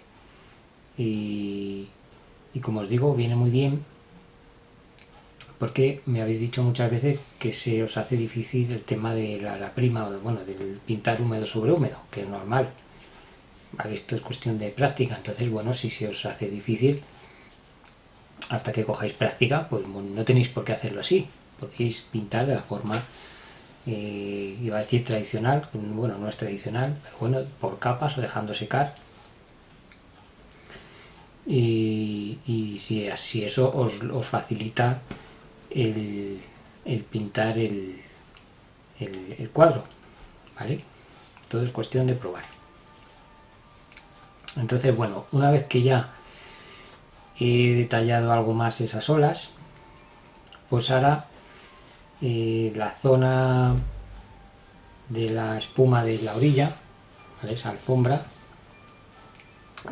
Speaker 1: y como os digo, viene muy bien porque me habéis dicho muchas veces que se os hace difícil el tema de la prima, o bueno, del pintar húmedo sobre húmedo, que es normal. Vale, esto es cuestión de práctica, entonces bueno, si se os hace difícil, hasta que cojáis práctica, pues no tenéis por qué hacerlo así. Podéis pintar de la forma, iba a decir tradicional, bueno, no es tradicional, pero bueno, por capas o dejando secar. Y si eso os facilita el pintar el cuadro, ¿vale? Todo es cuestión de probar. Entonces, bueno, una vez que ya he detallado algo más esas olas, pues ahora la zona de la espuma de la orilla, ¿vale? Esa alfombra,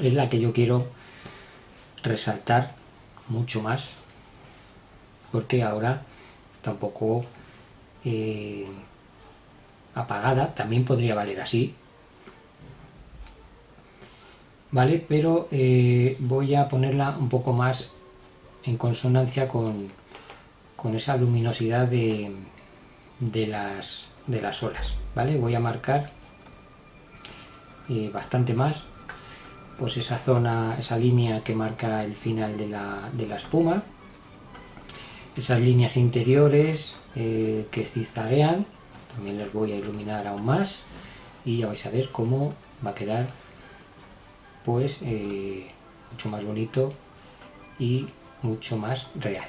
Speaker 1: es la que yo quiero resaltar mucho más, porque ahora está un poco apagada, también podría valer así, ¿vale? Pero voy a ponerla un poco más en consonancia con esa luminosidad de las olas, ¿vale? Voy a marcar bastante más pues esa zona, esa línea que marca el final de la espuma, esas líneas interiores que zigzaguean, también las voy a iluminar aún más y ya vais a ver cómo va a quedar pues mucho más bonito y mucho más real.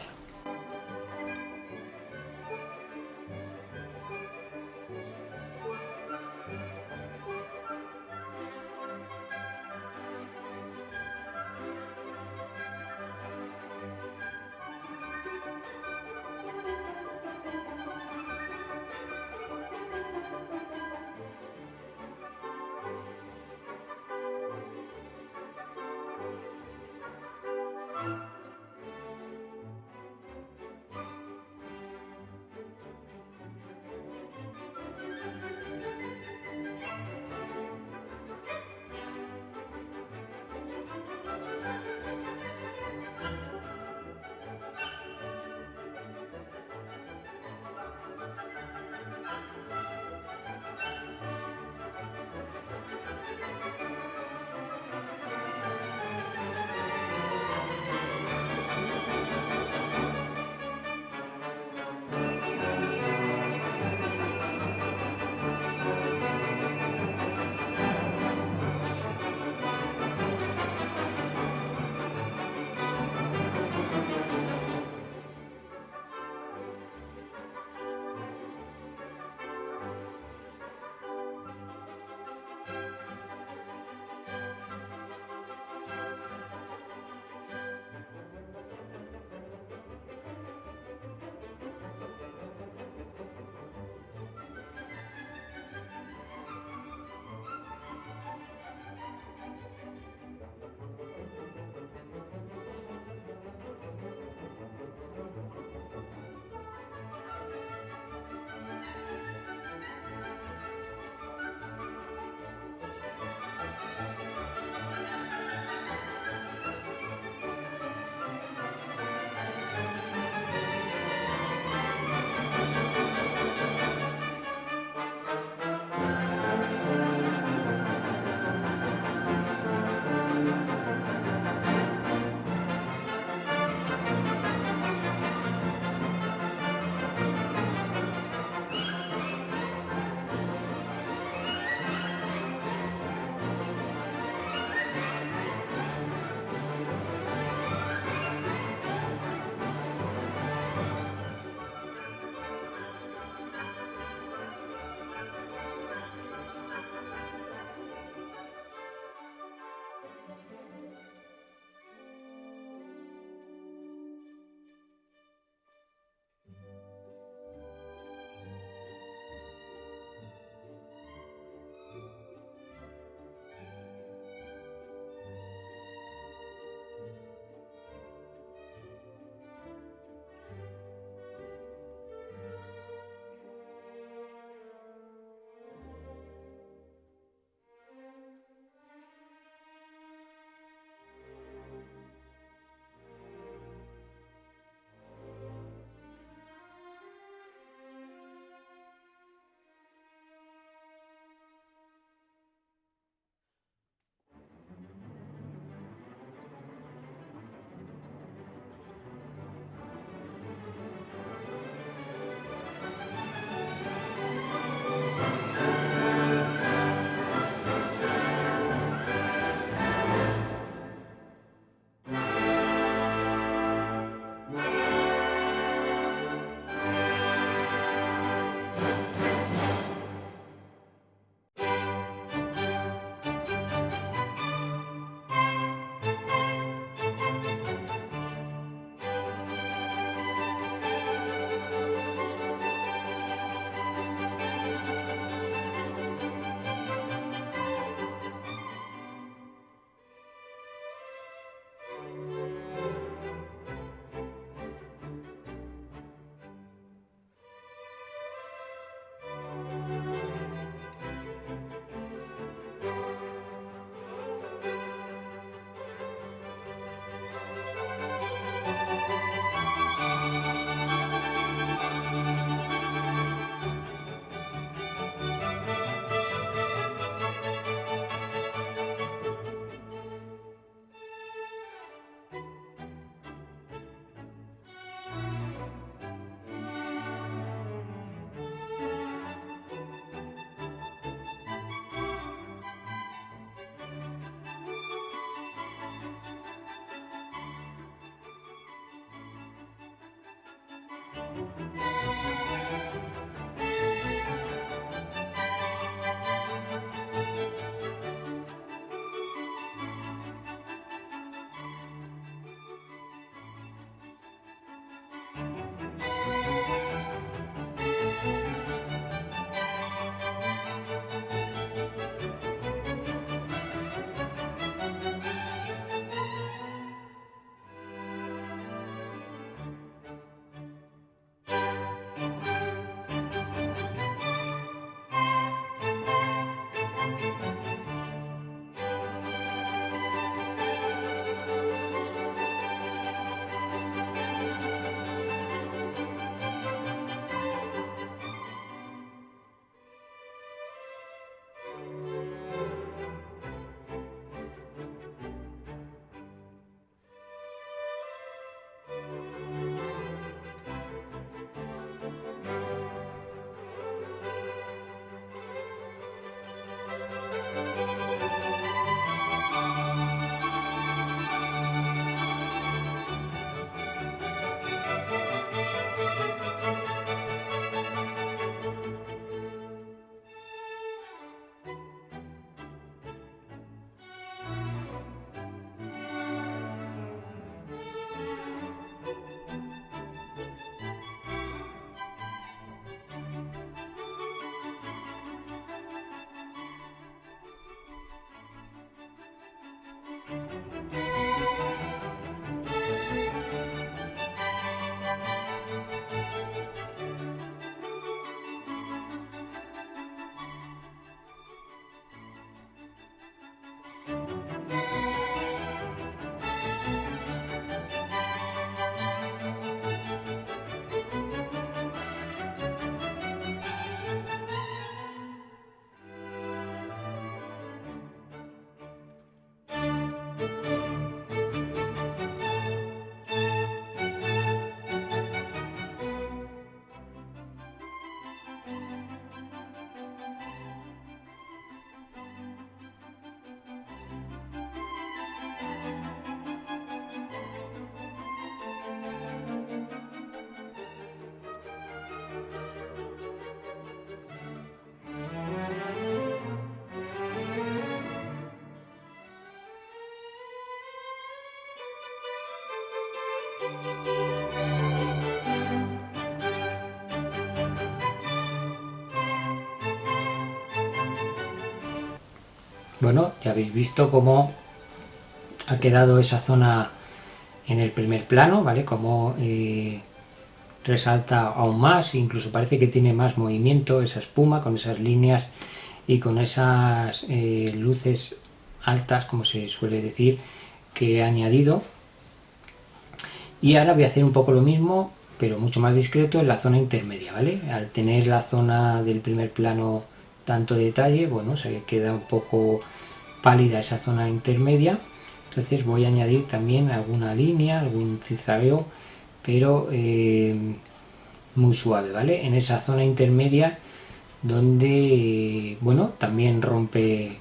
Speaker 1: Bueno, ya habéis visto cómo ha quedado esa zona en el primer plano, ¿vale? Cómo resalta aún más, incluso parece que tiene más movimiento esa espuma con esas líneas y con esas luces altas, como se suele decir, que he añadido. Y ahora voy a hacer un poco lo mismo, pero mucho más discreto en la zona intermedia, ¿vale? Al tener la zona del primer plano tanto detalle, bueno, se queda un poco pálida esa zona intermedia. Entonces voy a añadir también alguna línea, algún zigzagueo, pero muy suave, ¿vale? En esa zona intermedia donde, bueno, también rompe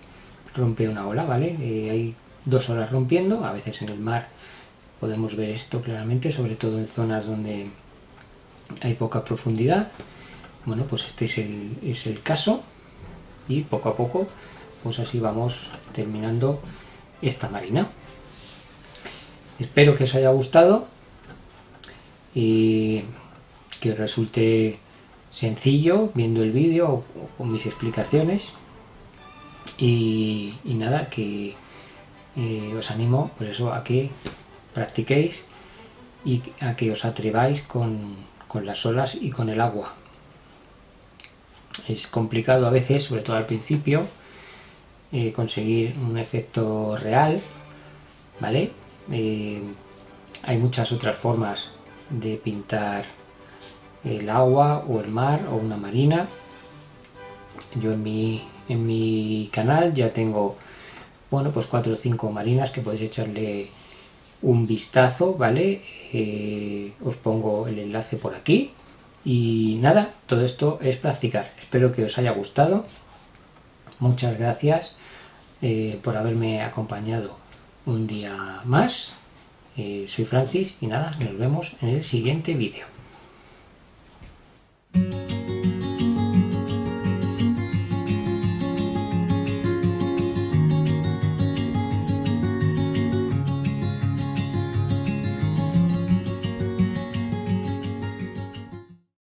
Speaker 1: una ola, ¿vale? Hay dos olas rompiendo, a veces en el mar podemos ver esto claramente, sobre todo en zonas donde hay poca profundidad. Bueno, pues este es el caso, y poco a poco, pues así vamos terminando esta marina. Espero que os haya gustado y que os resulte sencillo viendo el vídeo o con mis explicaciones. Y nada, que os animo pues eso, a que practiquéis y a que os atreváis con las olas y con el agua. Es complicado a veces, sobre todo al principio, conseguir un efecto real, ¿vale? Hay muchas otras formas de pintar el agua o el mar o una marina. Yo en mi canal ya tengo, bueno, pues 4 o 5 marinas que podéis echarle un vistazo, ¿vale? Os pongo el enlace por aquí. Y nada, todo esto es practicar. Espero que os haya gustado. Muchas gracias por haberme acompañado un día más. Soy Francis y nada, nos vemos en el siguiente vídeo.